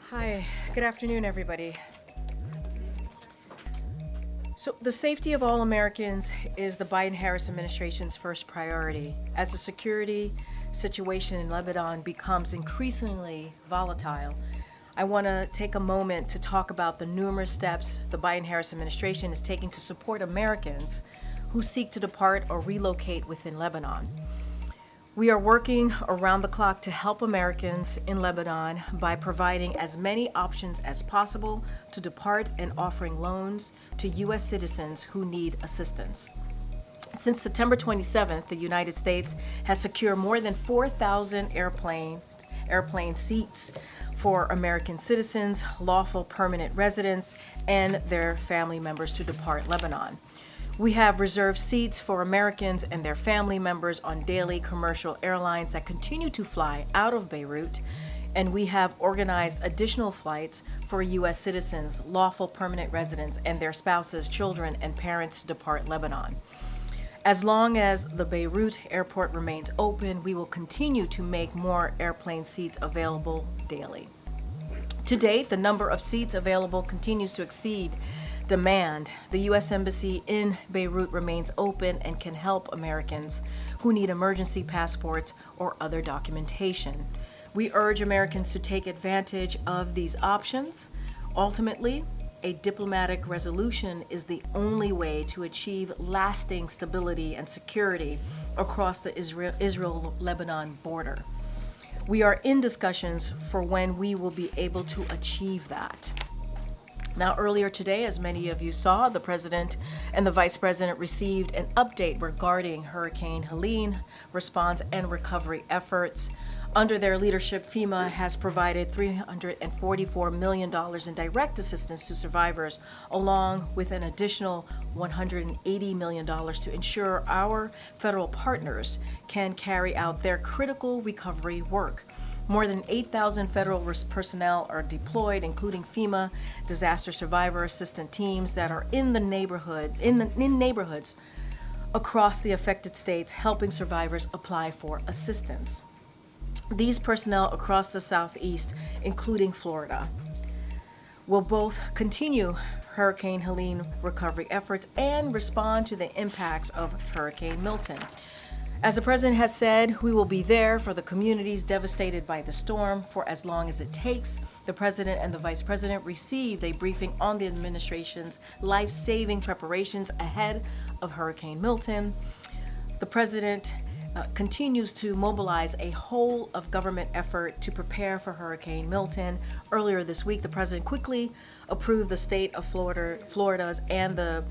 Hi, good afternoon, everybody. So, the safety of all Americans is the Biden-Harris administration's first priority. As the security situation in Lebanon becomes increasingly volatile, I want to take a moment to talk about the numerous steps the Biden-Harris administration is taking to support Americans who seek to depart or relocate within Lebanon. We are working around the clock to help Americans in Lebanon by providing as many options as possible to depart and offering loans to U.S. citizens who need assistance. Since September 27th, the United States has secured more than 4,000 airplane seats for American citizens, lawful permanent residents, and their family members to depart Lebanon. We have reserved seats for Americans and their family members on daily commercial airlines that continue to fly out of Beirut, and we have organized additional flights for U.S. citizens, lawful permanent residents, and their spouses, children, and parents to depart Lebanon. As long as the Beirut airport remains open, we will continue to make more airplane seats available daily. To date, the number of seats available continues to exceed demand. The U.S. Embassy in Beirut remains open and can help Americans who need emergency passports or other documentation. We urge Americans to take advantage of these options. Ultimately, a diplomatic resolution is the only way to achieve lasting stability and security across the Israel-Lebanon border. We are in discussions for when we will be able to achieve that. Now, earlier today, as many of you saw, the President and the Vice President received an update regarding Hurricane Helene response and recovery efforts. Under their leadership, FEMA has provided $344 million in direct assistance to survivors, along with an additional $180 million to ensure our federal partners can carry out their critical recovery work. More than 8,000 federal personnel are deployed, including FEMA disaster survivor assistant teams that are in neighborhoods across the affected states, helping survivors apply for assistance. These personnel across the Southeast, including Florida, will both continue Hurricane Helene recovery efforts and respond to the impacts of Hurricane Milton. As the President has said, we will be there for the communities devastated by the storm for as long as it takes. The President and the Vice President received a briefing on the administration's life-saving preparations ahead of Hurricane Milton. The President continues to mobilize a whole of government effort to prepare for Hurricane Milton. Earlier this week, the President quickly approved the state of Florida's and the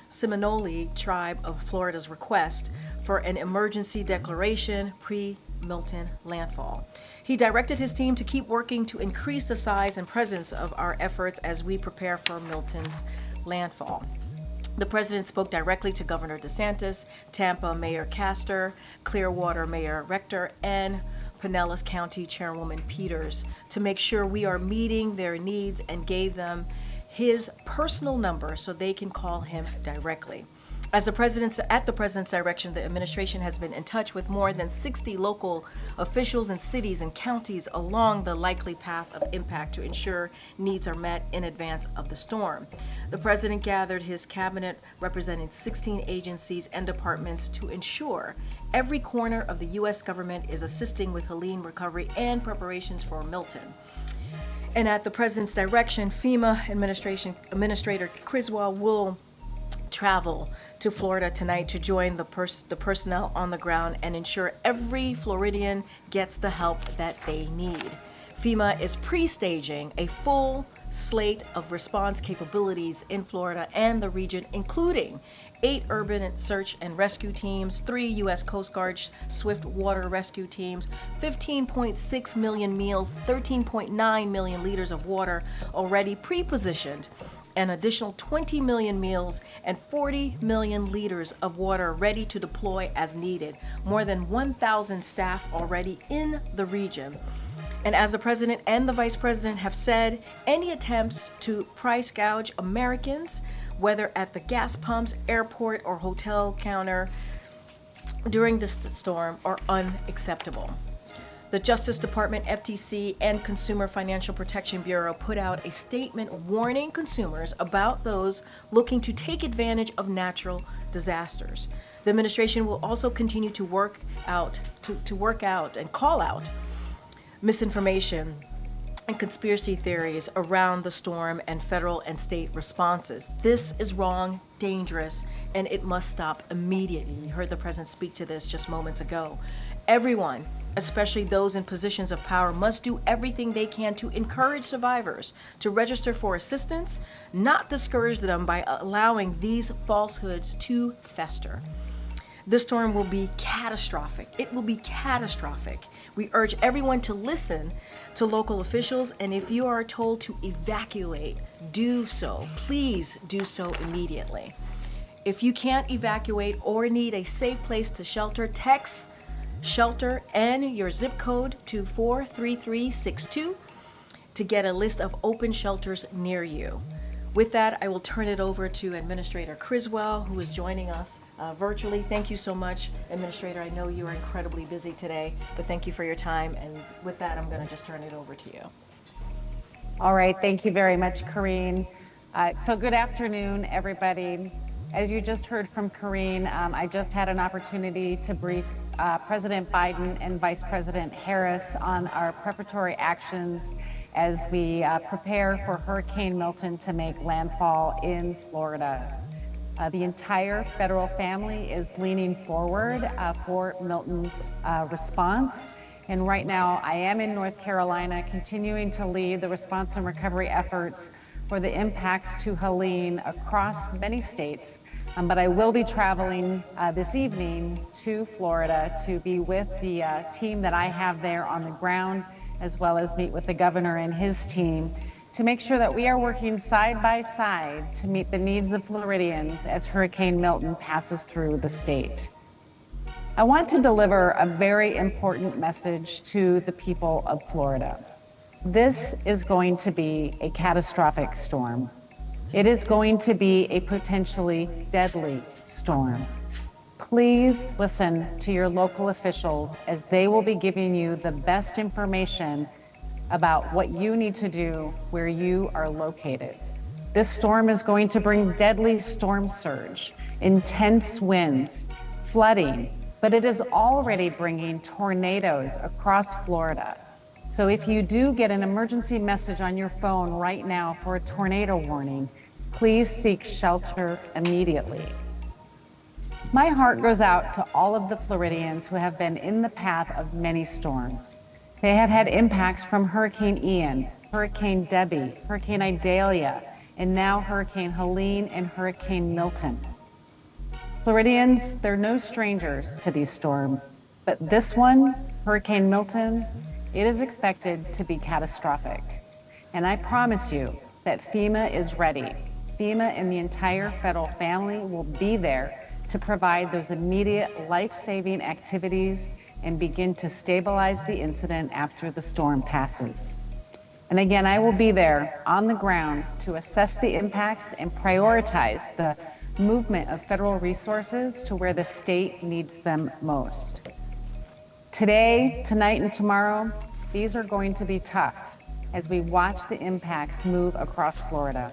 Seminole tribe of Florida's request for an emergency declaration pre-Milton landfall. He directed his team to keep working to increase the size and presence of our efforts as we prepare for Milton's landfall. The President spoke directly to Governor DeSantis, Tampa Mayor Castor, Clearwater Mayor Rector, and Pinellas County Chairwoman Peters to make sure we are meeting their needs, and gave them his personal number so they can call him directly. At the President's direction, the administration has been in touch with more than 60 local officials in cities and counties along the likely path of impact to ensure needs are met in advance of the storm. The President gathered his cabinet representing 16 agencies and departments to ensure every corner of the U.S. government is assisting with Helene recovery and preparations for Milton. And at the President's direction, FEMA Administrator Criswell will travel to Florida tonight to join the personnel on the ground and ensure every Floridian gets the help that they need. FEMA is pre-staging a full slate of response capabilities in Florida and the region, including 8 urban search and rescue teams, 3 U.S. Coast Guard swift water rescue teams, 15.6 million meals, 13.9 million liters of water already pre-positioned, an additional 20 million meals and 40 million liters of water ready to deploy as needed. More than 1,000 staff already in the region. And as the President and the Vice President have said, any attempts to price gouge Americans, whether at the gas pumps, airport, or hotel counter during this storm, are unacceptable. The Justice Department, FTC, and Consumer Financial Protection Bureau put out a statement warning consumers about those looking to take advantage of natural disasters. The administration will also continue to work out and call out misinformation and conspiracy theories around the storm and federal and state responses. This is wrong, dangerous, and it must stop immediately. You heard the president speak to this just moments ago. Everyone, especially those in positions of power, must do everything they can to encourage survivors to register for assistance, not discourage them by allowing these falsehoods to fester. This storm will be catastrophic. It will be catastrophic. We urge everyone to listen to local officials, and if you are told to evacuate, do so. Please do so immediately. If you can't evacuate or need a safe place to shelter, text shelter and your zip code to 43362 to get a list of open shelters near you. With that, I will turn it over to Administrator Criswell, who is joining us virtually. Thank you so much, Administrator. I know you are incredibly busy today, but thank you for your time. And with that, I'm going to just turn it over to you. All right. Thank you very much, Corrine. So good afternoon, everybody. As you just heard from Corrine, I just had an opportunity to brief President Biden and Vice President Harris on our preparatory actions as we prepare for Hurricane Milton to make landfall in Florida. The entire federal family is leaning forward for Milton's response. And right now, I am in North Carolina, continuing to lead the response and recovery efforts for the impacts to Helene across many states. But I will be traveling this evening to Florida to be with the team that I have there on the ground, as well as meet with the governor and his team to make sure that we are working side by side to meet the needs of Floridians as Hurricane Milton passes through the state. I want to deliver a very important message to the people of Florida. This is going to be a catastrophic storm. It is going to be a potentially deadly storm. Please listen to your local officials as they will be giving you the best information about what you need to do where you are located. This storm is going to bring deadly storm surge, intense winds, flooding, but it is already bringing tornadoes across Florida. So if you do get an emergency message on your phone right now for a tornado warning, please seek shelter immediately. My heart goes out to all of the Floridians who have been in the path of many storms. They have had impacts from Hurricane Ian, Hurricane Debbie, Hurricane Idalia, and now Hurricane Helene and Hurricane Milton. Floridians, they're no strangers to these storms, but this one, Hurricane Milton, it is expected to be catastrophic. And I promise you that FEMA is ready. FEMA and the entire federal family will be there to provide those immediate life-saving activities and begin to stabilize the incident after the storm passes. And again, I will be there on the ground to assess the impacts and prioritize the movement of federal resources to where the state needs them most. Today, tonight, and tomorrow, these are going to be tough as we watch the impacts move across Florida.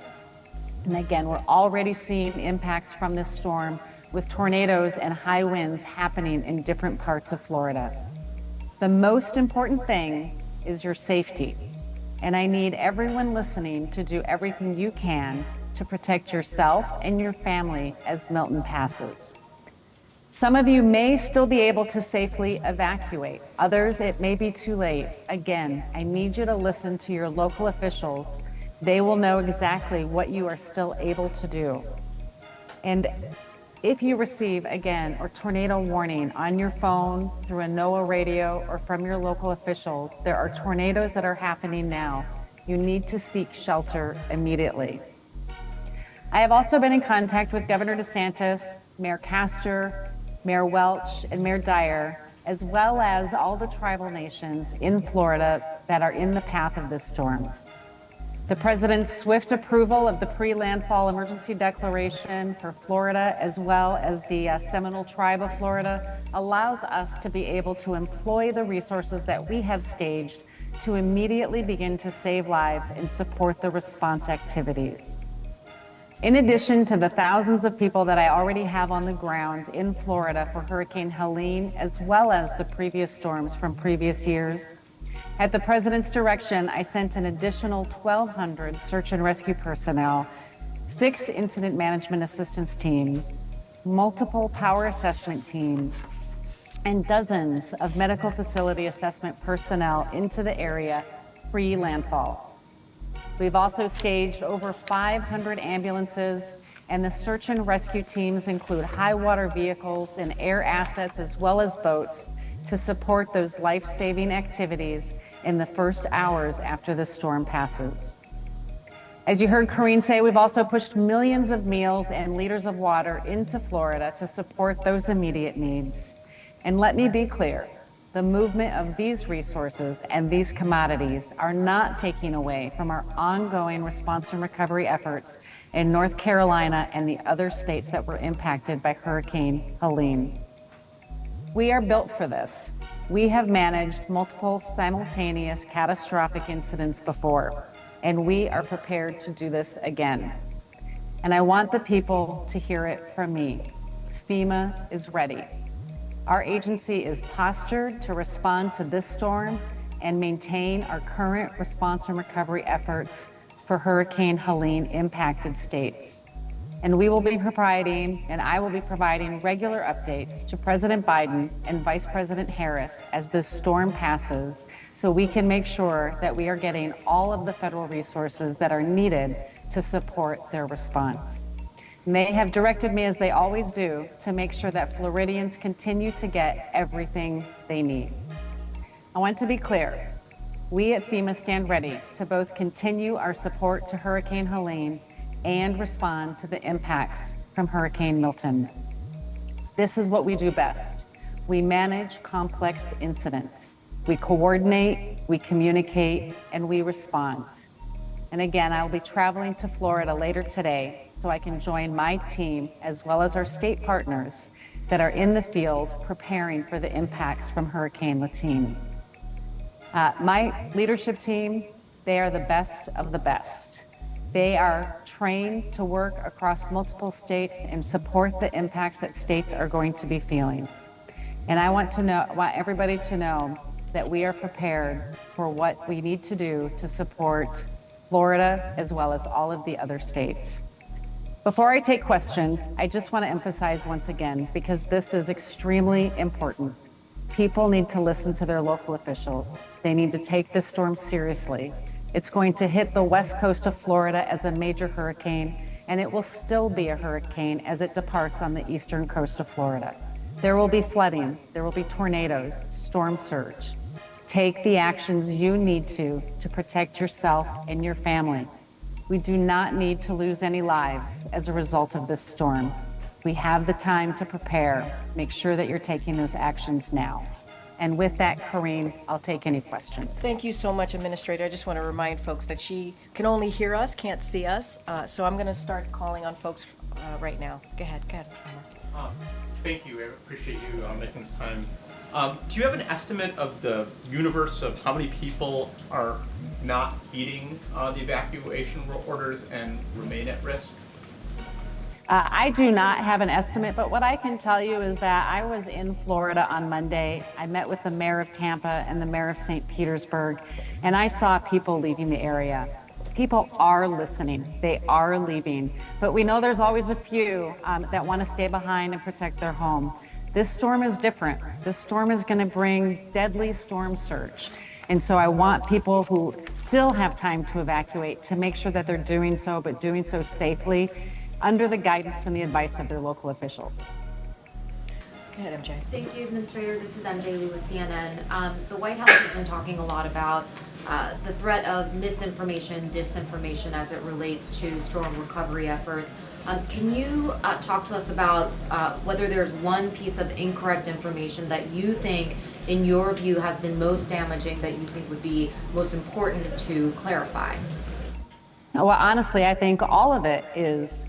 And again, we're already seeing impacts from this storm with tornadoes and high winds happening in different parts of Florida. The most important thing is your safety. And I need everyone listening to do everything you can to protect yourself and your family as Milton passes. Some of you may still be able to safely evacuate. Others, it may be too late. Again, I need you to listen to your local officials. They will know exactly what you are still able to do. And if you receive, again, a tornado warning on your phone, through a NOAA radio, or from your local officials, there are tornadoes that are happening now. You need to seek shelter immediately. I have also been in contact with Governor DeSantis, Mayor Castor, Mayor Welch, and Mayor Dyer, as well as all the tribal nations in Florida that are in the path of this storm. The President's swift approval of the pre-landfall emergency declaration for Florida, as well as the Seminole Tribe of Florida, allows us to be able to employ the resources that we have staged to immediately begin to save lives and support the response activities. In addition to the thousands of people that I already have on the ground in Florida for Hurricane Helene, as well as the previous storms from previous years, at the President's direction, I sent an additional 1,200 search and rescue personnel, 6 incident management assistance teams, multiple power assessment teams, and dozens of medical facility assessment personnel into the area pre-landfall. We've also staged over 500 ambulances, and the search and rescue teams include high water vehicles and air assets as well as boats to support those life-saving activities in the first hours after the storm passes. As you heard Karine say, we've also pushed millions of meals and liters of water into Florida to support those immediate needs. And let me be clear, the movement of these resources and these commodities are not taking away from our ongoing response and recovery efforts in North Carolina and the other states that were impacted by Hurricane Helene. We are built for this. We have managed multiple simultaneous catastrophic incidents before, and we are prepared to do this again. And I want the people to hear it from me. FEMA is ready. Our agency is postured to respond to this storm and maintain our current response and recovery efforts for Hurricane Helene impacted states. And we will be providing, and I will be providing regular updates to President Biden and Vice President Harris as this storm passes, so we can make sure that we are getting all of the federal resources that are needed to support their response. And they have directed me, as they always do, to make sure that Floridians continue to get everything they need. I want to be clear, we at FEMA stand ready to both continue our support to Hurricane Helene and respond to the impacts from Hurricane Milton. This is what we do best. We manage complex incidents. We coordinate, we communicate, and we respond. And again, I will be traveling to Florida later today so I can join my team as well as our state partners that are in the field preparing for the impacts from Hurricane Milton. My leadership team, they are the best of the best. They are trained to work across multiple states and support the impacts that states are going to be feeling. And I want everybody to know that we are prepared for what we need to do to support Florida as well as all of the other states. Before I take questions, I just want to emphasize once again, because this is extremely important. People need to listen to their local officials. They need to take this storm seriously. It's going to hit the west coast of Florida as a major hurricane, and it will still be a hurricane as it departs on the eastern coast of Florida. There will be flooding, there will be tornadoes, storm surge. Take the actions you need to protect yourself and your family. We do not need to lose any lives as a result of this storm. We have the time to prepare. Make sure that you're taking those actions now. And with that, Karine, I'll take any questions. Thank you so much, Administrator. I just want to remind folks that she can only hear us, can't see us. So I'm going to start calling on folks right now. Go ahead. Thank you. I appreciate you making this time. Do you have an estimate of the universe of how many people are not heeding the evacuation orders and remain at risk? I do not have an estimate, but what I can tell you is that I was in Florida on Monday. I met with the mayor of Tampa and the mayor of St. Petersburg, and I saw people leaving the area. People are listening, they are leaving, but we know there's always a few that want to stay behind and protect their home. This storm is different. This storm is going to bring deadly storm surge. And so I want people who still have time to evacuate to make sure that they're doing so, but doing so safely, under the guidance and the advice of their local officials. Go ahead, MJ. Thank you, Administrator. This is MJ Lee with CNN. The White House has been talking a lot about the threat of misinformation, disinformation as it relates to storm recovery efforts. Can you talk to us about whether there's one piece of incorrect information that you think, in your view, has been most damaging, that you think would be most important to clarify? Well, honestly, I think all of it is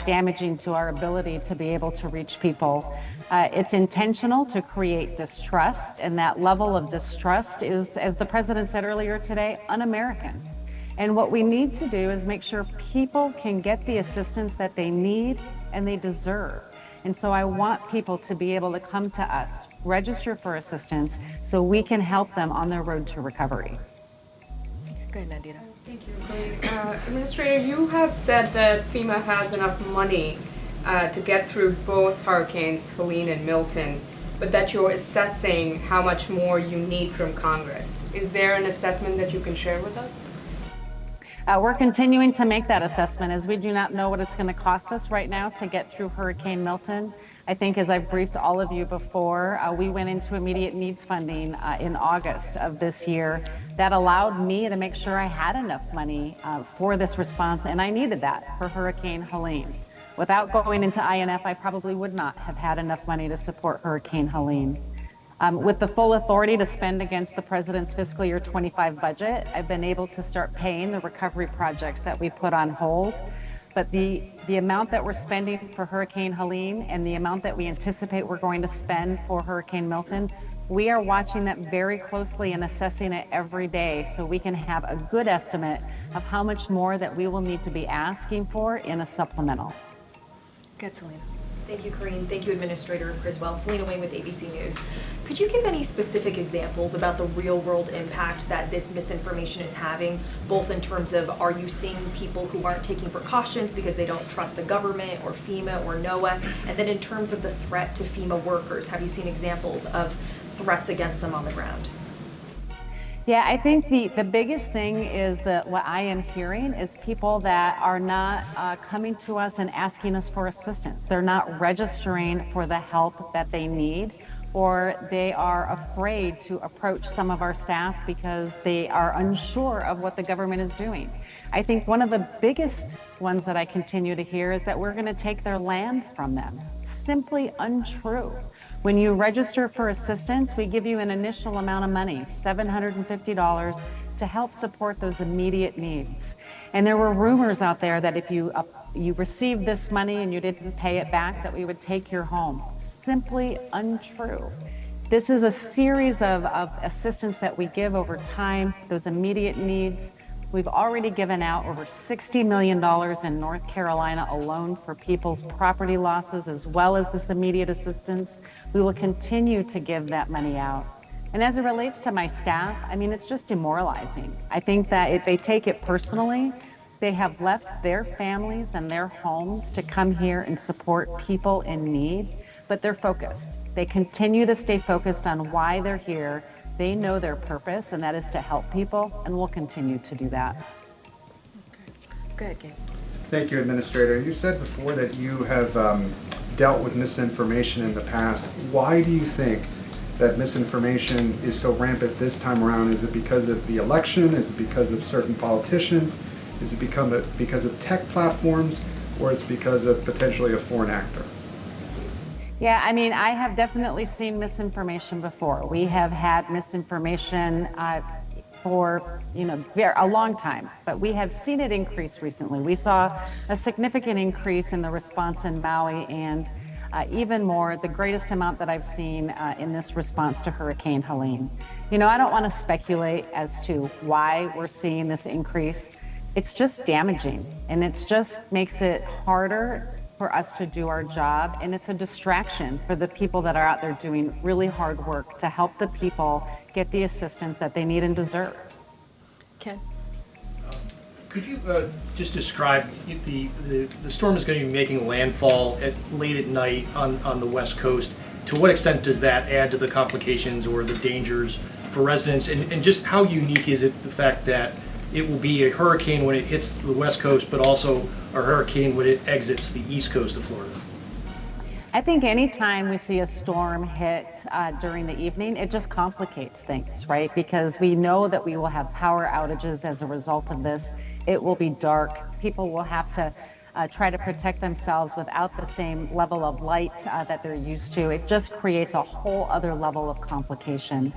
damaging to our ability to be able to reach people. It's intentional to create distrust, and that level of distrust is, as the president said earlier today, un-American. And what we need to do is make sure people can get the assistance that they need and they deserve. And so I want people to be able to come to us, register for assistance, so we can help them on their road to recovery. Go ahead, Nandita. Thank you. Administrator, you have said that FEMA has enough money to get through both hurricanes, Helene and Milton, but that you're assessing how much more you need from Congress. Is there an assessment that you can share with us? We're continuing to make that assessment, as we do not know what it's going to cost us right now to get through Hurricane Milton. I think, as I've briefed all of you before, we went into immediate needs funding in August of this year. That allowed me to make sure I had enough money for this response, and I needed that for Hurricane Helene. Without going into INF, I probably would not have had enough money to support Hurricane Helene. With the full authority to spend against the president's fiscal year 25 budget, I've been able to start paying the recovery projects that we put on hold. But the amount that we're spending for Hurricane Helene and the amount that we anticipate we're going to spend for Hurricane Milton, we are watching that very closely and assessing it every day so we can have a good estimate of how much more that we will need to be asking for in a supplemental. Good, Selena. Thank you, Corinne. Thank you, Administrator Criswell. Selena Wayne with ABC News. Could you give any specific examples about the real-world impact that this misinformation is having, both in terms of, are you seeing people who aren't taking precautions because they don't trust the government or FEMA or NOAA, and then in terms of the threat to FEMA workers, have you seen examples of threats against them on the ground? Yeah, I think the biggest thing is that what I am hearing is people that are not coming to us and asking us for assistance. They're not registering for the help that they need, or they are afraid to approach some of our staff because they are unsure of what the government is doing. I think one of the biggest ones that I continue to hear is that we're going to take their land from them. Simply untrue. When you register for assistance, we give you an initial amount of money, $750, to help support those immediate needs. And there were rumors out there that if you received this money and you didn't pay it back, that we would take your home. Simply untrue. This is a series of assistance that we give over time, those immediate needs. We've already given out over $60 million in North Carolina alone for people's property losses, as well as this immediate assistance. We will continue to give that money out. And as it relates to my staff, I mean, it's just demoralizing. I think that they take it personally. They have left their families and their homes to come here and support people in need, but they're focused. They continue to stay focused on why they're here. They know their purpose, and that is to help people, and we'll continue to do that. Okay. Go ahead, Gabe. Thank you, Administrator. You said before that you have dealt with misinformation in the past. Why do you think that misinformation is so rampant this time around? Is it because of the election? Is it because of certain politicians? Is it because of tech platforms? Or is it because of potentially a foreign actor? Yeah, I mean, I have definitely seen misinformation before. We have had misinformation for a long time, but we have seen it increase recently. We saw a significant increase in the response in Maui, and even more, the greatest amount that I've seen in this response to Hurricane Helene. I don't want to speculate as to why we're seeing this increase. It's just damaging, and it just makes it harder for us to do our job, and it's a distraction for the people that are out there doing really hard work to help the people get the assistance that they need and deserve. Ken? Could you just describe the storm is going to be making landfall late at night on the West Coast. To what extent does that add to the complications or the dangers for residents? And just how unique is it, the fact that it will be a hurricane when it hits the West Coast, but also a hurricane when it exits the East Coast of Florida? I think anytime we see a storm hit during the evening, it just complicates things, right? Because we know that we will have power outages as a result of this. It will be dark. People will have to try to protect themselves without the same level of light that they're used to. It just creates a whole other level of complication.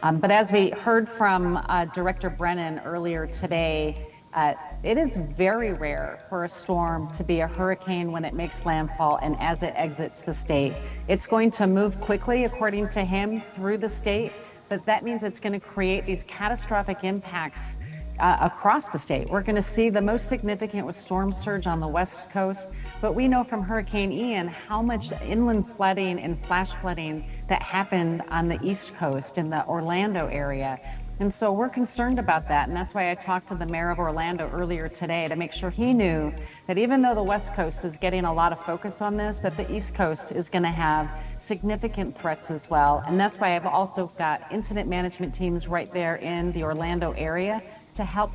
But as we heard from Director Brennan earlier today, It is very rare for a storm to be a hurricane when it makes landfall and as it exits the state. It's going to move quickly, according to him, through the state, but that means it's going to create these catastrophic impacts across the state. We're going to see the most significant with storm surge on the West Coast, but we know from Hurricane Ian how much inland flooding and flash flooding that happened on the East Coast in the Orlando area. And so we're concerned about that, and that's why I talked to the mayor of Orlando earlier today to make sure he knew that even though the West Coast is getting a lot of focus on this, that the East Coast is going to have significant threats as well. And that's why I've also got incident management teams right there in the Orlando area to help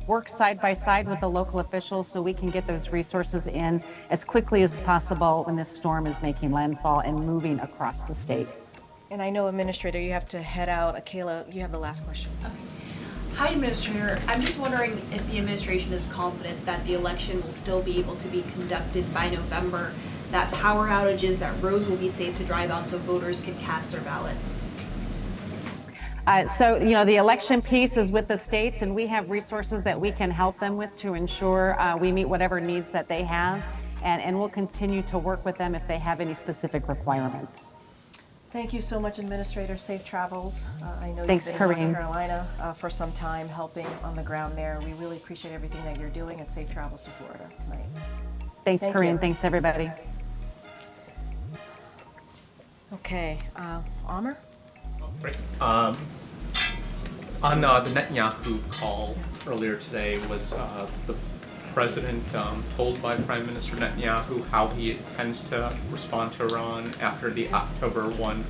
work side by side with the local officials so we can get those resources in as quickly as possible when this storm is making landfall and moving across the state. And I know, Administrator, you have to head out. Akela, you have the last question. Okay. Hi, Administrator. I'm just wondering if the administration is confident that the election will still be able to be conducted by November, that power outages, that roads will be safe to drive on so voters can cast their ballot. So, the election piece is with the states, and we have resources that we can help them with to ensure we meet whatever needs that they have, and we'll continue to work with them if they have any specific requirements. Thank you so much, Administrator. Safe travels. I know Thanks, you've been in Corinne. North Carolina for some time helping on the ground there. We really appreciate everything that you're doing, and safe travels to Florida tonight. Thanks, Thank Corinne. you. Thanks, everybody. Okay, Amr? Great. On the Netanyahu call earlier today, was the president told by Prime Minister Netanyahu how he intends to respond to Iran after the October 1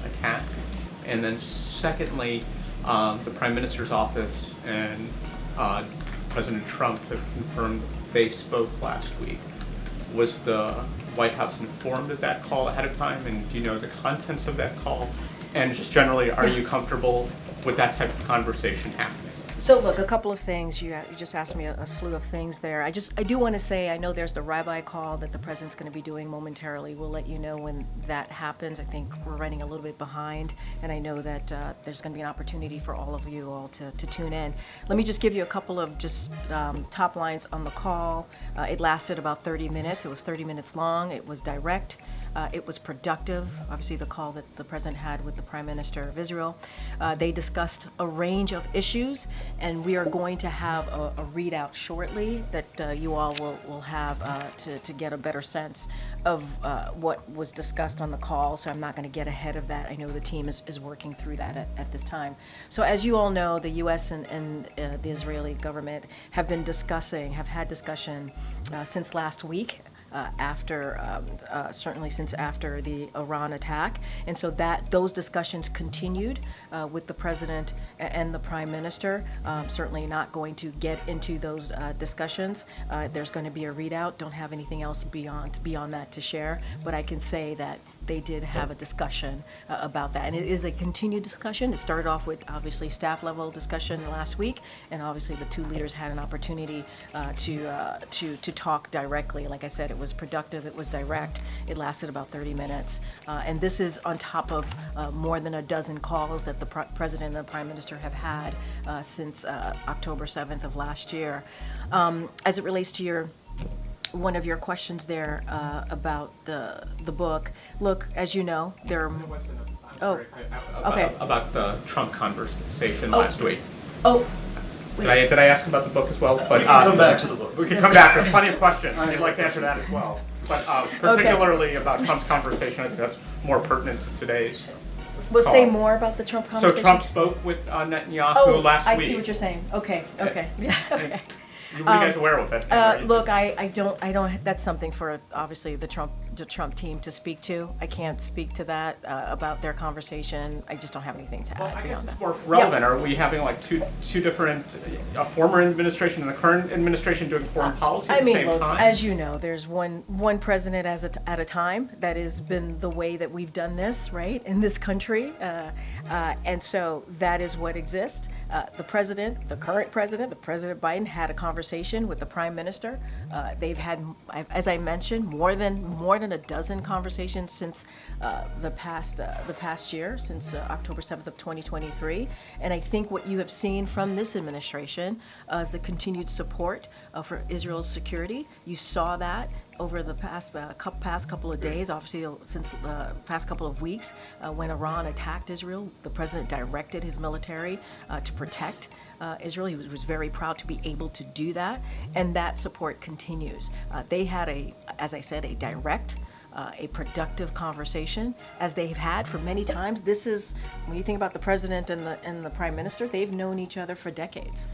attack? And then secondly, the Prime Minister's office and President Trump have confirmed they spoke last week. Was the White House informed of that call ahead of time, and do you know the contents of that call? And just generally, are you comfortable with that type of conversation happening? So look, a couple of things. You just asked me a slew of things there. I do want to say, I know there's the rabbi call that the president's going to be doing momentarily. We'll let you know when that happens. I think we're running a little bit behind, and I know that there's going to be an opportunity for all of you all to tune in. Let me just give you a couple of just top lines on the call. It lasted about 30 minutes. It was 30 minutes long. It was direct. It was productive, obviously the call that the president had with the Prime Minister of Israel. They discussed a range of issues, and we are going to have a readout shortly that you all will have to get a better sense of what was discussed on the call, so I'm not going to get ahead of that. I know the team is working through that at this time. So as you all know, the U.S. and the Israeli government have had discussion since last week. Certainly since after the Iran attack. And so those discussions continued with the president and the prime minister. Certainly not going to get into those discussions. There's going to be a readout. Don't have anything else beyond that to share, but I can say that they did have a discussion about that. And it is a continued discussion. It started off with obviously staff level discussion last week, and obviously the two leaders had an opportunity to talk directly. Like I said, it was productive, it was direct, it lasted about 30 minutes. And this is on top of more than a dozen calls that the president and the prime minister have had since October 7th of last year. As it relates to one of your questions there about the book. Look, as you know, there are... About the Trump conversation last week. Oh, Did I ask about the book as well? But we can come back to the book. We can come back. There's plenty of questions. I'd like to answer that as well. But particularly about Trump's conversation, I think that's more pertinent to today's We'll call. say more about the Trump conversation. So Trump spoke with Netanyahu last week. I see what you're saying. Okay. Yeah. Okay. Were you guys aware of it? Look, I don't. That's something for obviously the Trump team to speak to. I can't speak to that about their conversation. I just don't have anything to add I guess beyond it's that. more relevant. Yeah. Are we having like two different, a former administration and the current administration doing foreign policy at the same time? As you know, there's one president at a time. That has been the way that we've done this, right, in this country, and so that is what exists. The current president, President Biden, had a conversation with the prime minister. They've had, as I mentioned, more than than a dozen conversations since the past year, since October 7th of 2023. And I think what you have seen from this administration is the continued support for Israel's security. You saw that over the past couple of days, obviously since the past couple of weeks, when Iran attacked Israel, the president directed his military to protect Israel. He was very proud to be able to do that, and that support continues. They had as I said, a direct, a productive conversation, as they've had for many times. This is, when you think about the president and the prime minister, they've known each other for decades.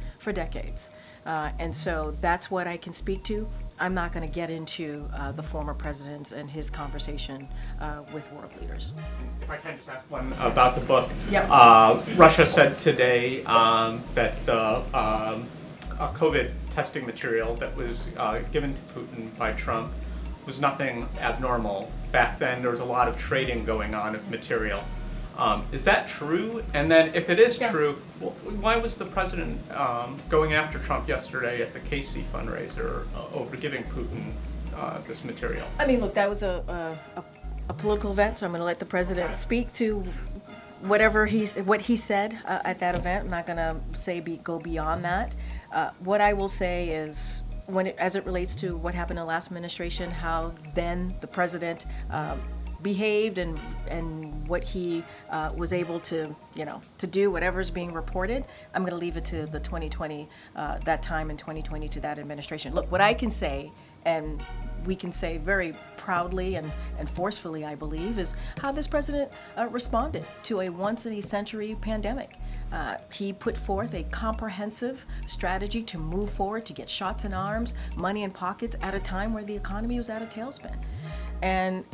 And so that's what I can speak to. I'm not going to get into the former president and his conversation with world leaders. If I can just ask one about the book. Yep. Russia said today that the COVID testing material that was given to Putin by Trump was nothing abnormal. Back then, there was a lot of trading going on of material. Is that true? And then if it is true, why was the president going after Trump yesterday at the KC fundraiser over giving Putin this material? I mean, look, that was a political event, so I'm going to let the president speak to what he said at that event. I'm not going to go beyond that. What I will say is, as it relates to what happened in the last administration, how then the president behaved and what he was able to do, whatever's being reported, I'm going to leave it to the 2020, that time in 2020, to that administration. Look, what I can say, and we can say very proudly and forcefully, I believe, is how this president responded to a once-in-a-century pandemic. He put forth a comprehensive strategy to move forward, to get shots in arms, money in pockets at a time where the economy was at a tailspin. And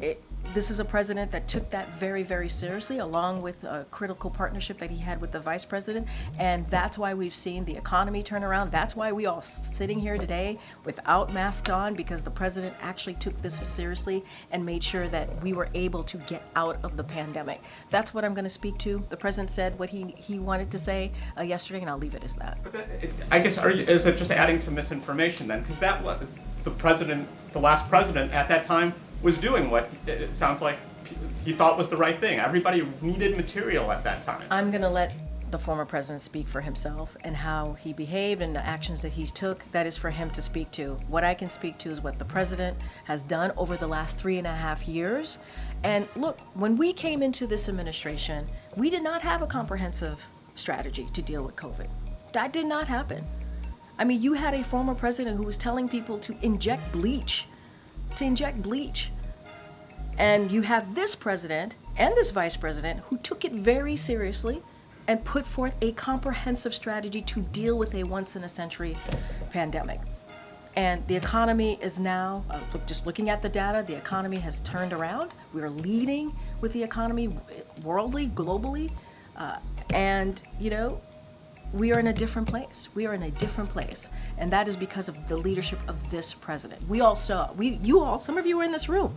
this is a president that took that very, very seriously, along with a critical partnership that he had with the vice president. And that's why we've seen the economy turn around. That's why we all sitting here today without masks on, because the president actually took this seriously and made sure that we were able to get out of the pandemic. That's what I'm going to speak to. The president said what he wanted to say yesterday, and I'll leave it as that. But I guess, is it just adding to misinformation then? Because that was the last president at that time was doing what it sounds like he thought was the right thing. Everybody needed material at that time. I'm going to let the former president speak for himself, and how he behaved and the actions that he took. That is for him to speak to. What I can speak to is what the president has done over the last 3.5 years. And look, when we came into this administration, we did not have a comprehensive strategy to deal with COVID. That did not happen. I mean, you had a former president who was telling people to inject bleach. And you have this president and this vice president who took it very seriously and put forth a comprehensive strategy to deal with a once-in-a-century pandemic. And the economy is now, just looking at the data, the economy has turned around. We're leading with the economy worldly, globally, and we are in a different place. And that is because of the leadership of this president. We all saw, some of you were in this room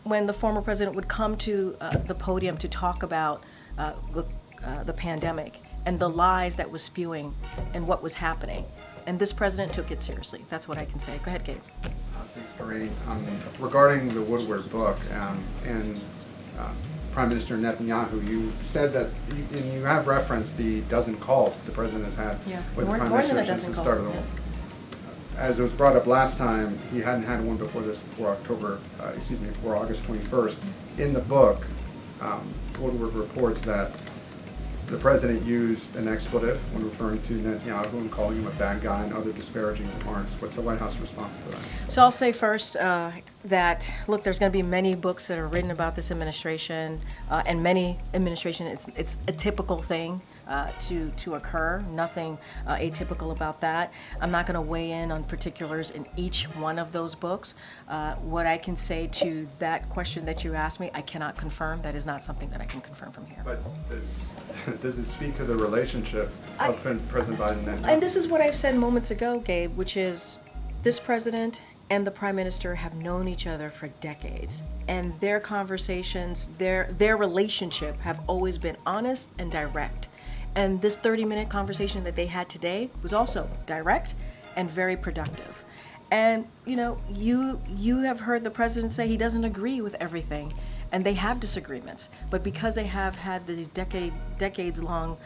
when the former president would come to the podium to talk about the pandemic and the lies that was spewing and what was happening. And this president took it seriously. That's what I can say. Go ahead, Gabe. Thanks, Doreen. Regarding the Woodward book and Prime Minister Netanyahu, you said that you have referenced the dozen calls the president has had with the Prime Minister since the start of the war. As it was brought up last time, he hadn't had one before August 21st. In the book, Woodward reports that the president used an expletive when referring to Netanyahu and calling him a bad guy and other disparaging remarks. What's the White House response to that? So I'll say first that, look, there's going to be many books that are written about this administration, and many administration, it's a typical thing to occur. Nothing atypical about that. I'm not going to weigh in on particulars in each one of those books. What I can say to that question that you asked me, I cannot confirm. That is not something that I can confirm from here. But does it speak to the relationship of President Biden and And this is what I've said moments ago, Gabe, which is this president and the prime minister have known each other for decades, and their conversations, their relationship have always been honest and direct. And this 30-minute conversation that they had today was also direct and very productive. And you have heard the president say he doesn't agree with everything, and they have disagreements. But because they have had this decades-long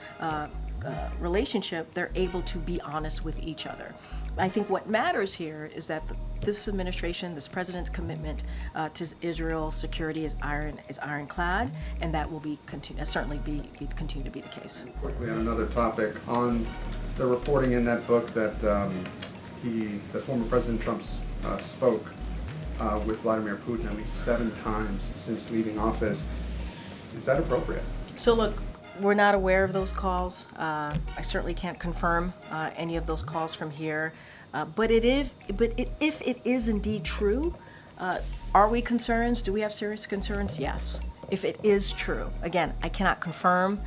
relationship, they're able to be honest with each other. I think what matters here is that this administration, this president's commitment to Israel's security is ironclad, and that will continue to be the case. Quickly on another topic, on the reporting in that book that the former President Trump spoke with Vladimir Putin at least 7 times since leaving office. Is that appropriate? So look, we're not aware of those calls. I certainly can't confirm any of those calls from here. But if it is indeed true, are we concerned? Do we have serious concerns? Yes. If it is true. Again, I cannot confirm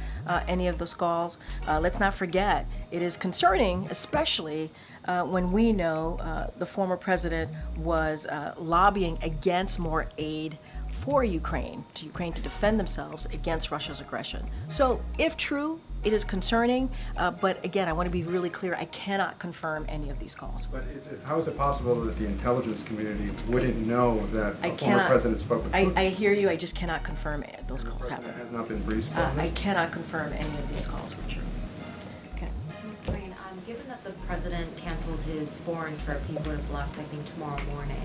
any of those calls. Let's not forget, it is concerning, especially when we know the former president was lobbying against more aid for Ukraine to defend themselves against Russia's aggression. So if true, it is concerning, but again, I want to be really clear, I cannot confirm any of these calls. But how is it possible that the intelligence community wouldn't know that a former president spoke with Putin? I hear you, I just cannot confirm those calls happened. Has not been briefed on this? I cannot confirm any of these calls were true. Okay. Ms. Green, given that the president canceled his foreign trip, he would have left, I think, tomorrow morning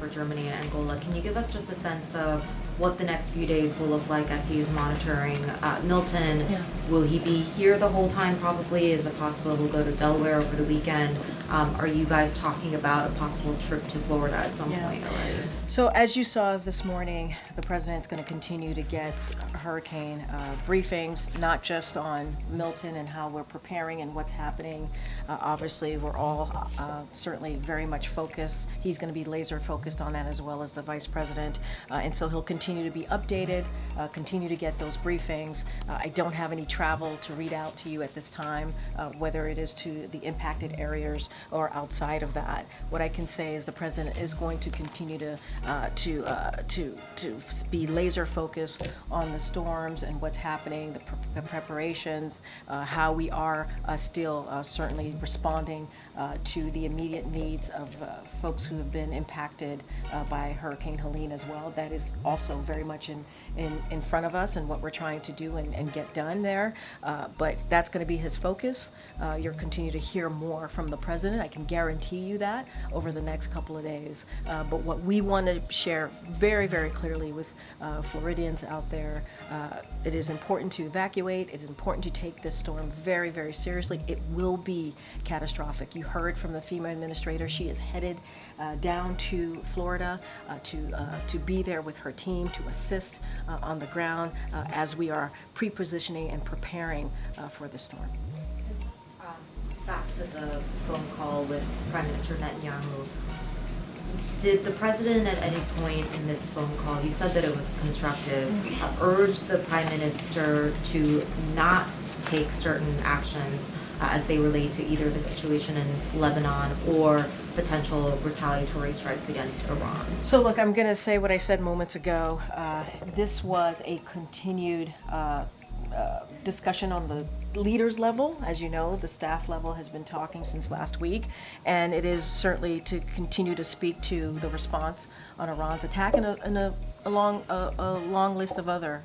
for Germany and Angola. Can you give us just a sense of what the next few days will look like as he is monitoring Milton? Yeah. Will he be here the whole time probably? Is it possible he'll go to Delaware over the weekend? Are you guys talking about a possible trip to Florida at some point already? So as you saw this morning, the president's going to continue to get hurricane briefings, not just on Milton and how we're preparing and what's happening. Obviously, we're all certainly very much focused. He's going to be laser focused on that, as well as the vice president. And so he'll continue to be updated, continue to get those briefings. I don't have any travel to read out to you at this time, whether it is to the impacted areas or outside of that. What I can say is the president is going to continue to be laser focused on the storms and what's happening, the preparations, how we are still certainly responding to the immediate needs of folks who have been impacted by Hurricane Helene as well. That is also very much in front of us and what we're trying to do and get done there. But that's going to be his focus. You'll continue to hear more from the president. I can guarantee you that over the next couple of days. But what we want to share very, very clearly with Floridians out there, it is important to evacuate. It's important to take this storm very, very seriously. It will be catastrophic. You heard from the FEMA administrator. She is headed down to Florida to be there with her team to assist on the ground as we are pre-positioning and preparing for the storm. Back to the phone call with Prime Minister Netanyahu. Did the president at any point in this phone call, he said that it was constructive, urge the prime minister to not take certain actions as they relate to either the situation in Lebanon or potential retaliatory strikes against Iran? So look, I'm going to say what I said moments ago. This was a continued discussion on the leaders level. As you know, the staff level has been talking since last week, and it is certainly to continue to speak to the response on Iran's attack and a long list of other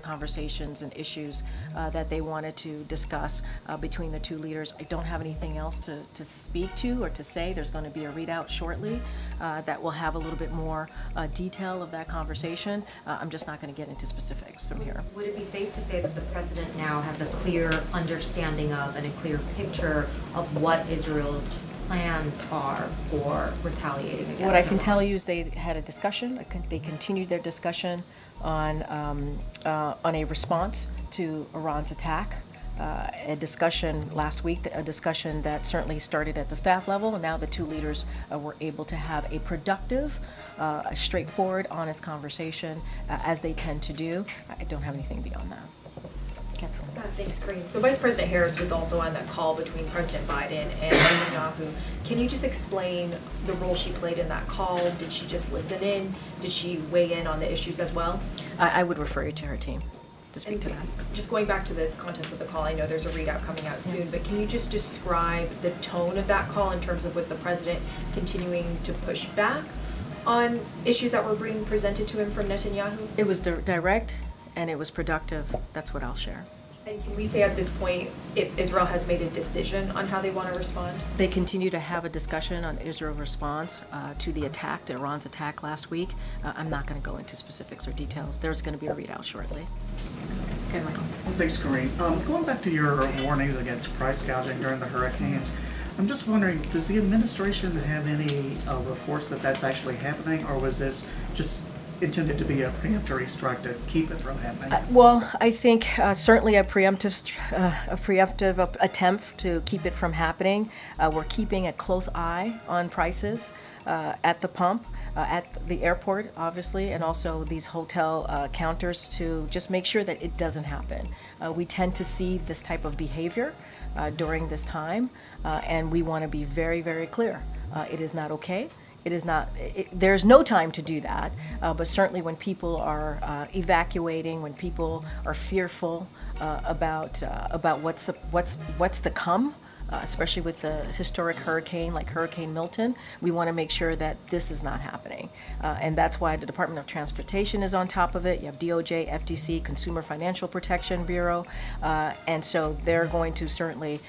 conversations and issues that they wanted to discuss between the two leaders. I don't have anything else to speak to or to say. There's going to be a readout shortly that will have a little bit more detail of that conversation. I'm just not going to get into specifics from here. Would it be safe to say that the president now has a clear understanding of and a clear picture of what Israel's plans are for retaliating against What I can Iran? tell you is they had a discussion. They continued their discussion on a response to Iran's attack. A discussion last week, a discussion that certainly started at the staff level, and now the two leaders were able to have a productive, straightforward, honest conversation, as they tend to do. I don't have anything beyond that. Thanks, Green. So Vice President Harris was also on that call between President Biden and Netanyahu. Can you just explain the role she played in that call? Did she just listen in? Did she weigh in on the issues as well? I would refer you to her team. to speak to that. Just going back to the contents of the call, I know there's a readout coming out soon, but can you just describe the tone of that call in terms of was the president continuing to push back on issues that were being presented to him from Netanyahu? It was direct and it was productive. That's what I'll share. And can we say at this point if Israel has made a decision on how they want to respond? They continue to have a discussion on Israel's response to the attack, to Iran's attack last week. I'm not going to go into specifics or details. There's going to be a readout shortly. Okay, Michael. Thanks, Corinne. Going back to your warnings against price gouging during the hurricanes, I'm just wondering, does the administration have any reports that that's actually happening, or was this just intended to be a preemptory strike to keep it from happening? Well, I think certainly a preemptive attempt to keep it from happening. We're keeping a close eye on prices at the pump, at the airport, obviously, and also these hotel counters to just make sure that it doesn't happen. We tend to see this type of behavior during this time, and we want to be very, very clear. It is not okay. It is not. There's no time to do that. But certainly, when people are evacuating, when people are fearful about what's to come, especially with the historic hurricane like Hurricane Milton, we want to make sure that this is not happening. And that's why the Department of Transportation is on top of it. You have DOJ, FTC, Consumer Financial Protection Bureau. And so they're going to certainly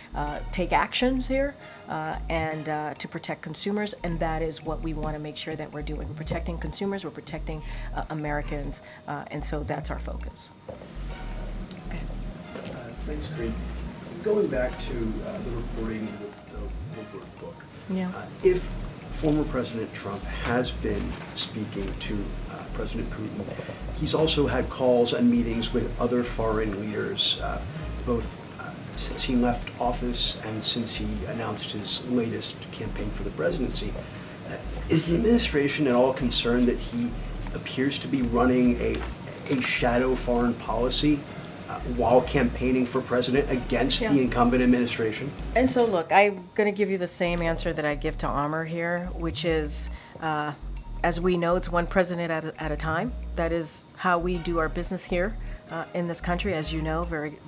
take actions here and to protect consumers. And that is what we want to make sure that we're doing. We're protecting consumers, we're protecting Americans. And so that's our focus. Okay. Thanks, Corinne. Going back to the reporting with the Woodward book, Yeah. If former President Trump has been speaking to President Putin, he's also had calls and meetings with other foreign leaders, both since he left office and since he announced his latest campaign for the presidency. Is the administration at all concerned that he appears to be running a shadow foreign policy while campaigning for president against the incumbent administration? And so look, I'm going to give you the same answer that I give to Amr here, which is, as we know, it's one president at a time. That is how we do our business here in this country, as you know very,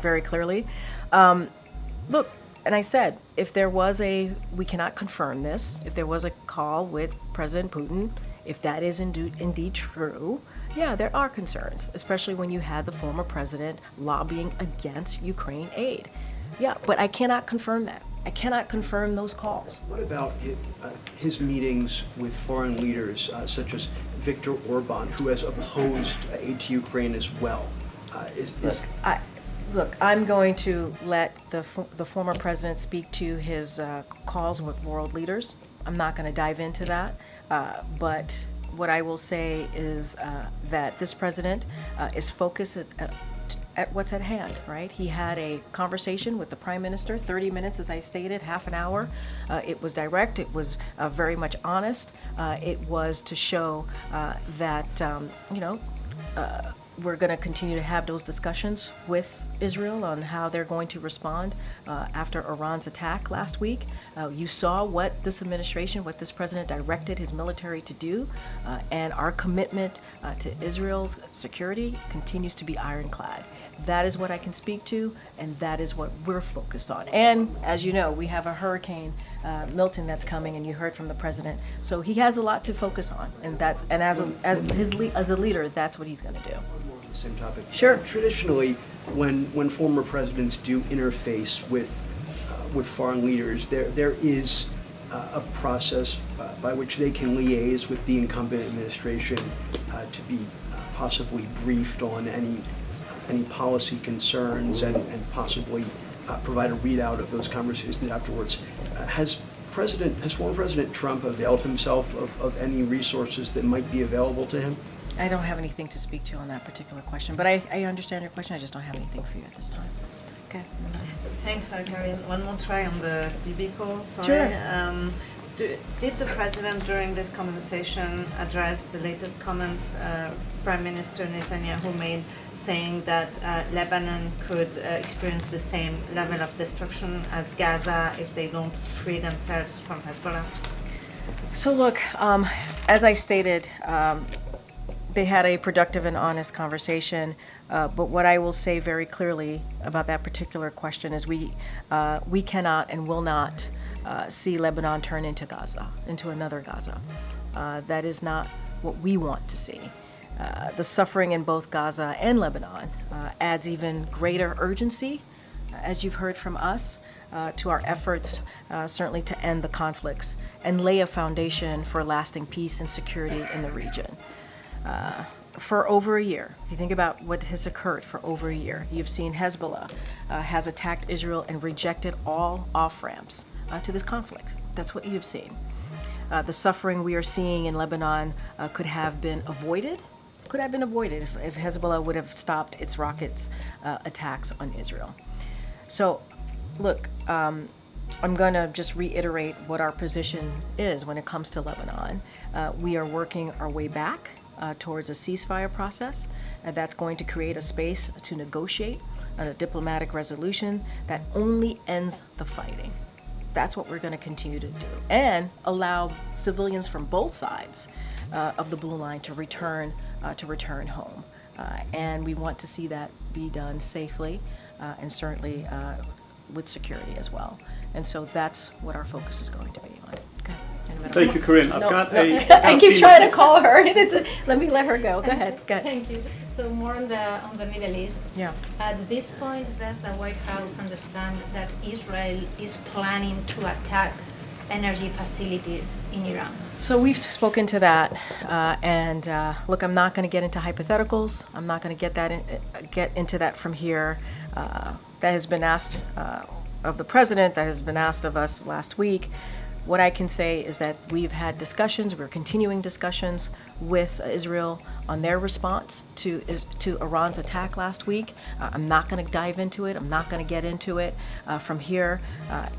very clearly. Look, and I said, if there was we cannot confirm this, if there was a call with President Putin, if that is indeed true, yeah, there are concerns, especially when you had the former president lobbying against Ukraine aid. Yeah, but I cannot confirm that. I cannot confirm those calls. What about his meetings with foreign leaders such as Viktor Orban, who has opposed aid to Ukraine as well? Look, I'm going to let the former president speak to his calls with world leaders. I'm not going to dive into that, but what I will say is that this president is focused at what's at hand, right? He had a conversation with the prime minister, 30 minutes, as I stated, half an hour. It was direct. It was very much honest. It was to show that, we're going to continue to have those discussions with Israel on how they're going to respond after Iran's attack last week. You saw what this administration, what this president directed his military to do, and our commitment to Israel's security continues to be ironclad. That is what I can speak to, and that is what we're focused on. And as you know, we have a hurricane, Milton, that's coming, and you heard from the president. So he has a lot to focus on, and as a leader, that's what he's going to do. Same topic. Sure. Traditionally, when former presidents do interface with foreign leaders, there is a process by which they can liaise with the incumbent administration to be possibly briefed on any policy concerns and possibly provide a readout of those conversations afterwards. Has former President Trump availed himself of any resources that might be available to him? I don't have anything to speak to on that particular question, but I understand your question. I just don't have anything for you at this time. Okay. Thanks, Karin. One more try on the BB call. Sorry. Sure. Did the president during this conversation address the latest comments Prime Minister Netanyahu made, saying that Lebanon could experience the same level of destruction as Gaza if they don't free themselves from Hezbollah? So look, as I stated, they had a productive and honest conversation. But what I will say very clearly about that particular question is we cannot and will not see Lebanon turn into Gaza, into another Gaza. That is not what we want to see. The suffering in both Gaza and Lebanon adds even greater urgency, as you've heard from us, to our efforts certainly to end the conflicts and lay a foundation for lasting peace and security in the region. For over a year, if you think about what has occurred for over a year, you've seen Hezbollah has attacked Israel and rejected all off-ramps to this conflict. That's what you've seen. The suffering we are seeing in Lebanon could have been avoided if Hezbollah would have stopped its rockets attacks on Israel. So, look, I'm going to just reiterate what our position is when it comes to Lebanon. We are working our way back towards a ceasefire process that's going to create a space to negotiate a diplomatic resolution that only ends the fighting. That's what we're going to continue to do, and allow civilians from both sides of the blue line to return home. And we want to see that be done safely and certainly with security as well. And so that's what our focus is going to be on. Okay. Thank you, Corinne. I keep trying to call her. Let me let her go. Go ahead. Thank you. So more on the Middle East. Yeah. At this point, does the White House understand that Israel is planning to attack energy facilities in Iran? So we've spoken to that, and look, I'm not going to get into hypotheticals. I'm not going to get into that from here. That has been asked of the president. That has been asked of us last week. What I can say is that we've had discussions, we're continuing discussions with Israel on their response to Iran's attack last week. I'm not going to dive into it. I'm not going to get into it from here.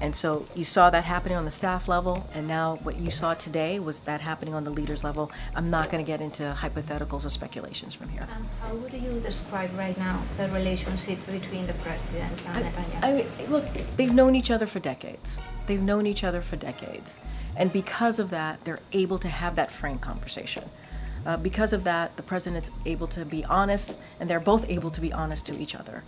And so you saw that happening on the staff level, and now what you saw today was that happening on the leaders level. I'm not going to get into hypotheticals or speculations from here. And how would you describe right now the relationship between the president and Netanyahu? I mean, look, they've known each other for decades. They've known each other for decades. And because of that, they're able to have that frank conversation. Because of that, the president's able to be honest, and they're both able to be honest to each other.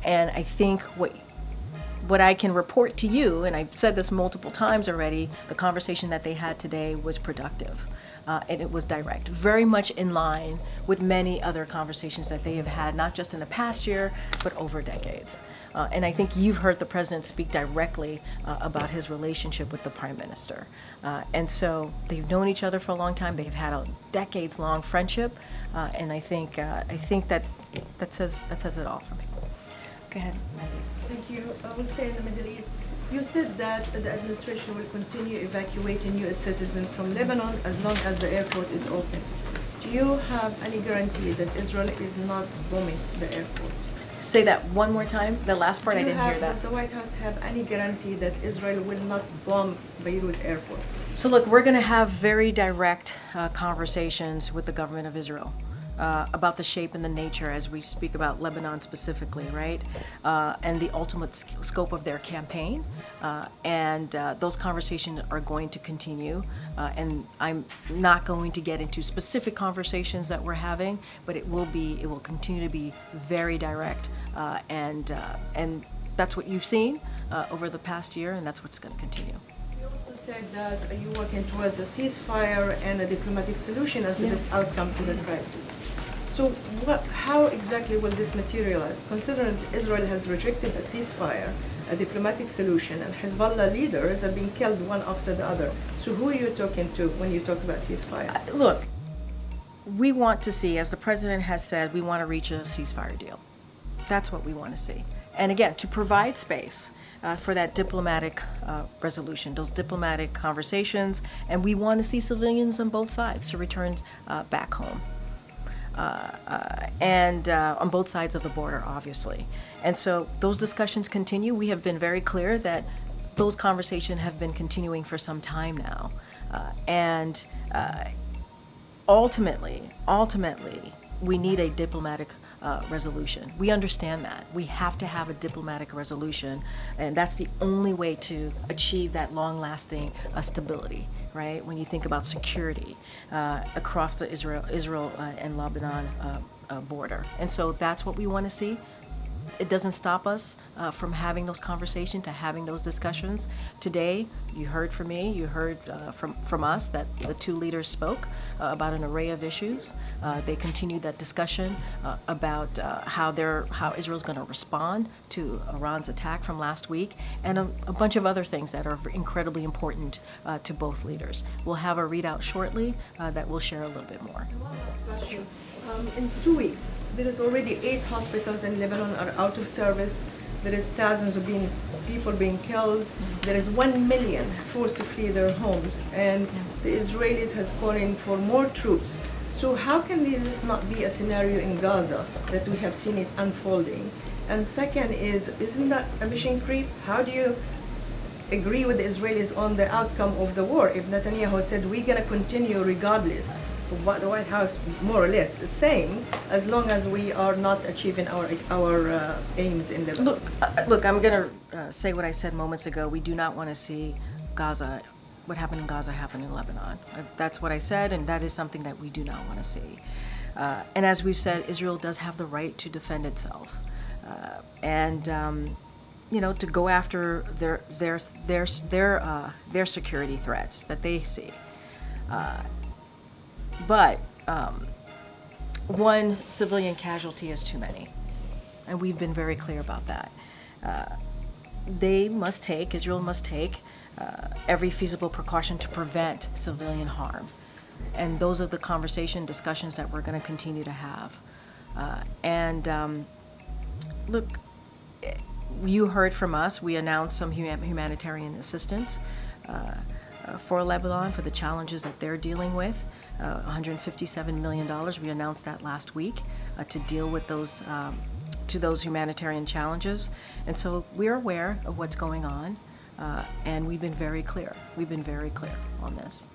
And I think what I can report to you, and I've said this multiple times already, the conversation that they had today was productive. And it was direct, very much in line with many other conversations that they have had, not just in the past year, but over decades. And I think you've heard the president speak directly about his relationship with the prime minister. And so they've known each other for a long time. They've had a decades-long friendship, and I think that says it all for me. Go ahead, Mandy. Thank you. I will say in the Middle East, you said that the administration will continue evacuating U.S. citizens from Lebanon as long as the airport is open. Do you have any guarantee that Israel is not bombing the airport? Say that one more time. The last part, I didn't hear that. Does the White House have any guarantee that Israel will not bomb Beirut airport? So look, we're going to have very direct conversations with the government of Israel about the shape and the nature, as we speak about Lebanon specifically, right? And the ultimate scope of their campaign. And those conversations are going to continue. And I'm not going to get into specific conversations that we're having, but it will continue to be very direct. And that's what you've seen over the past year, and that's what's going to continue. You also said that you're working towards a ceasefire and a diplomatic solution as the best outcome to the crisis. So how exactly will this materialize, considering that Israel has rejected a ceasefire, a diplomatic solution, and Hezbollah leaders have been killed one after the other? So who are you talking to when you talk about ceasefire? Look, we want to see, as the president has said, we want to reach a ceasefire deal. That's what we want to see. And again, to provide space for that diplomatic resolution, those diplomatic conversations, and we want to see civilians on both sides to return back home. And on both sides of the border, obviously. And so those discussions continue. We have been very clear that those conversations have been continuing for some time now. And ultimately, we need a diplomatic resolution. We understand that. We have to have a diplomatic resolution, and that's the only way to achieve that long-lasting stability. right? When you think about security across the Israel and Lebanon border. And so that's what we want to see. It doesn't stop us from having those conversations, to having those discussions. Today, you heard from me, you heard from us that the two leaders spoke about an array of issues. They continued that discussion about how Israel's going to respond to Iran's attack from last week, and a bunch of other things that are incredibly important to both leaders. We'll have a readout shortly that we'll share a little bit more. Discussion. In 2 weeks, there is already 8 hospitals in Lebanon are out of service. There is thousands of people being killed. There is 1 million forced to flee their homes, and the Israelis has called in for more troops. So how can this not be a scenario in Gaza that we have seen it unfolding? And second isn't that a mission creep? How do you agree with the Israelis on the outcome of the war if Netanyahu said we're going to continue regardless of what the White House more or less is saying, as long as we are not achieving our aims in the Look, I'm going to say what I said moments ago. We do not want to see what happened in Gaza happen in Lebanon. That's what I said, and that is something that we do not want to see. And as we've said, Israel does have the right to defend itself, to go after their security threats that they see. But one civilian casualty is too many, and we've been very clear about that. Israel must take every feasible precaution to prevent civilian harm. And those are the discussions that we're going to continue to have. Look, you heard from us, we announced some humanitarian assistance for Lebanon, for the challenges that they're dealing with. $157 million, we announced that last week to deal with those humanitarian challenges. And so we're aware of what's going on, and we've been very clear. We've been very clear on this.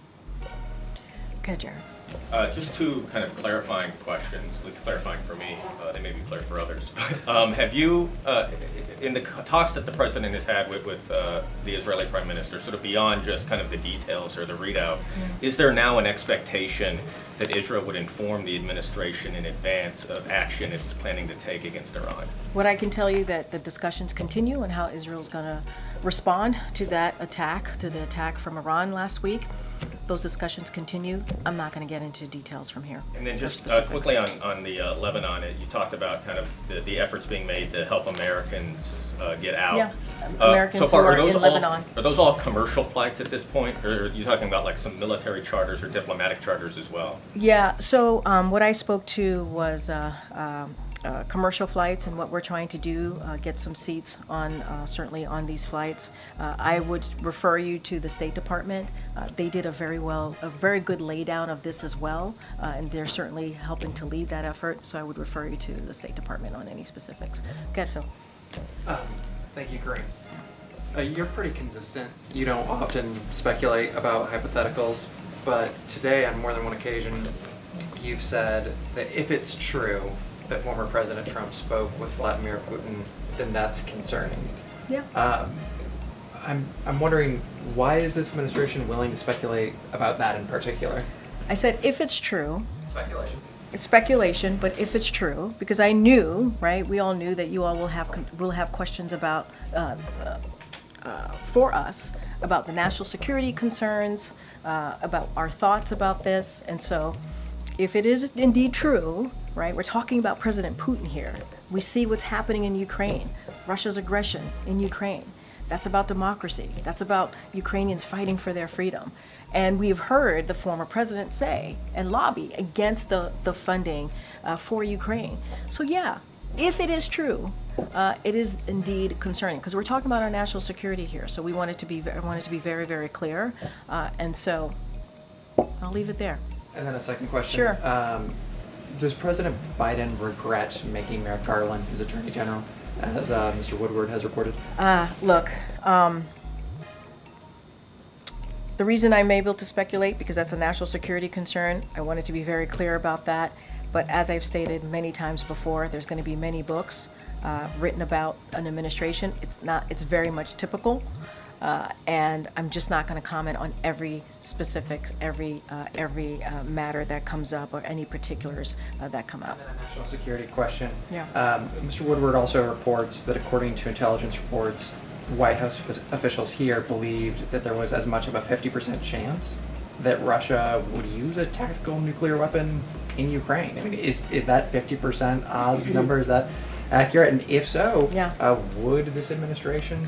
Okay, Jared. Just two kind of clarifying questions, at least clarifying for me. They may be clear for others. But have you, in the talks that the president has had with the Israeli prime minister, sort of beyond just kind of the details or the readout, is there now an expectation that Israel would inform the administration in advance of action it's planning to take against Iran? What I can tell you that the discussions continue on how Israel's going to respond to that attack, to the attack from Iran last week. Those discussions continue. I'm not going to get into details from here. And then just quickly on the Lebanon, you talked about kind of the efforts being made to help Americans get out. Yeah, Americans so far, who are in Lebanon. Are those all commercial flights at this point, or are you talking about like some military charters or diplomatic charters as well? Yeah, so what I spoke to was commercial flights, and what we're trying to do, get some seats on, certainly on these flights. I would refer you to the State Department. They did a very good laydown of this as well, and they're certainly helping to lead that effort, so I would refer you to the State Department on any specifics. Go ahead, Phil. Thank you, Corinne. You're pretty consistent. You don't often speculate about hypotheticals, but today on more than one occasion, you've said that if it's true that former President Trump spoke with Vladimir Putin, then that's concerning. Yeah. I'm wondering, why is this administration willing to speculate about that in particular? I said if it's true. Speculation. It's speculation, but if it's true, because I knew, right? We all knew that you all will have questions about for us about the national security concerns, about our thoughts about this, and so if it is indeed true, right? We're talking about President Putin here. We see what's happening in Ukraine, Russia's aggression in Ukraine. That's about democracy. That's about Ukrainians fighting for their freedom. And we've heard the former president say and lobby against the funding for Ukraine. So yeah, if it is true, it is indeed concerning, because we're talking about our national security here. So we want it to be very, very clear. And so I'll leave it there. And then a second question. Sure. Does President Biden regret making Merrick Garland his Attorney General, as Mr. Woodward has reported? Look, the reason I'm able to speculate, because that's a national security concern, I wanted to be very clear about that. But as I've stated many times before, there's going to be many books written about an administration. It's very much typical And I'm just not going to comment on every specifics, every matter that comes up or any particulars that come up. And then a national security question. Yeah. Mr. Woodward also reports that according to intelligence reports, White House officials here believed that there was as much of a 50% chance that Russia would use a tactical nuclear weapon in Ukraine. I mean, is that 50% odds number, is that accurate? And if so, would this administration,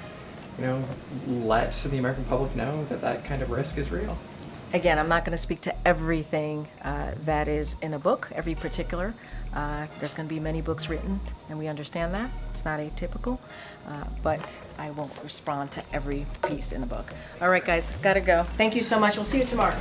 let the American public know that that kind of risk is real? Again, I'm not going to speak to everything that is in a book, every particular. There's going to be many books written, and we understand that. It's not atypical, but I won't respond to every piece in the book. All right, guys, got to go. Thank you so much. We'll see you tomorrow.